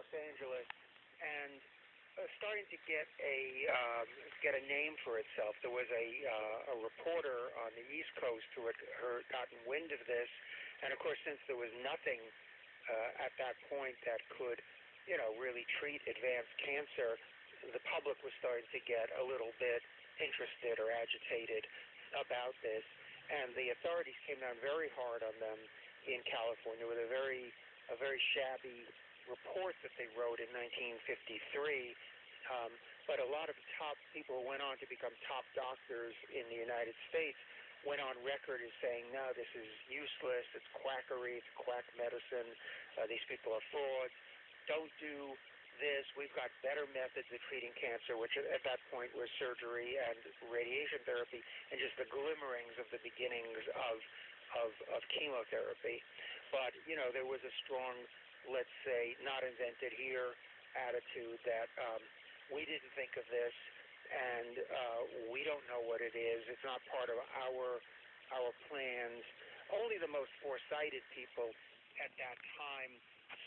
Los Angeles, and starting to get a name for itself. There was a reporter on the East Coast who had gotten wind of this, and of course, since there was nothing at that point that could, really treat advanced cancer, the public was starting to get a little bit interested or agitated about this, and the authorities came down very hard on them in California with a very shabby report that they wrote in 1953, but a lot of top people who went on to become top doctors in the United States went on record as saying, no, this is useless, it's quackery, it's quack medicine, these people are frauds, don't do this, we've got better methods of treating cancer, which at that point was surgery and radiation therapy, and just the glimmerings of the beginnings of chemotherapy. But, there was a strong, let's say, not invented here attitude that we didn't think of this, and we don't know what it is. It's not part of our plans. Only the most foresighted people at that time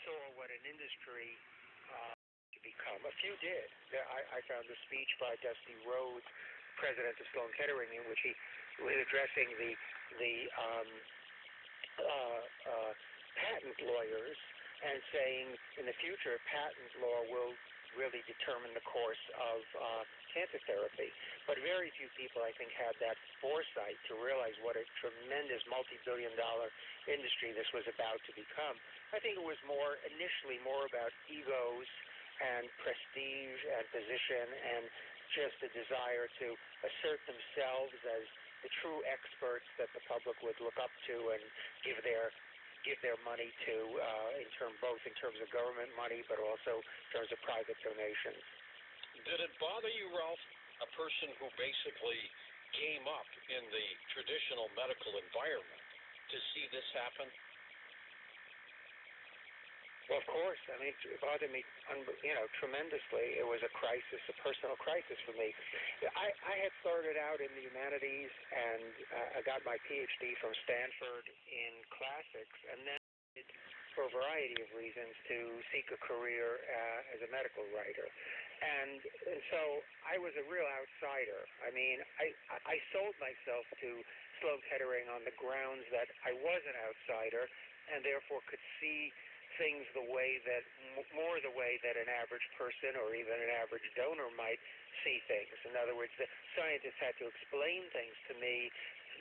saw what an industry to become. A few did. I found a speech by Dusty Rhodes, president of SLOAN-KETTERING, in which he was addressing the patent lawyers and saying in the future patent law will really determine the course of cancer therapy. But very few people, I think, had that foresight to realize what a tremendous multi-billion-dollar industry this was about to become. I think it was initially more about egos and prestige and position and just a desire to assert themselves as the true experts that the public would look up to and give their money to, both in terms of government money, but also in terms of private donations. Did it bother you, Ralph, a person who basically came up in the traditional medical environment, to see this happen? Well, of course. I mean, it bothered me, tremendously. It was a crisis, a personal crisis for me. I had started out in the humanities, and I got my PhD from Stanford in classics, and then for a variety of reasons to seek a career as a medical writer. And so I was a real outsider. I mean, I sold myself to SLOAN-KETTERING on the grounds that I was an outsider and therefore could see things more the way that an average person or even an average donor might see things. In other words, the scientists had to explain things to me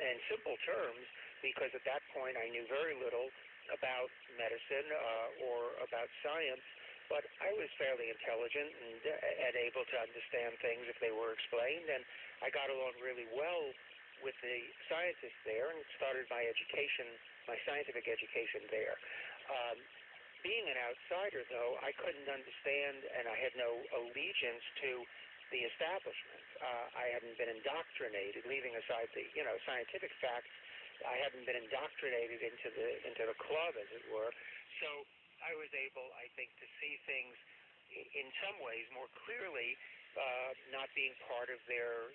in simple terms because at that point I knew very little about medicine or about science, but I was fairly intelligent and able to understand things if they were explained, and I got along really well with the scientists there and started my scientific education there. Being an outsider, though, I couldn't understand, and I had no allegiance to the establishment. I hadn't been indoctrinated, leaving aside the scientific facts. I hadn't been indoctrinated into the club, as it were. So I was able, I think, to see things in some ways more clearly, not being part of their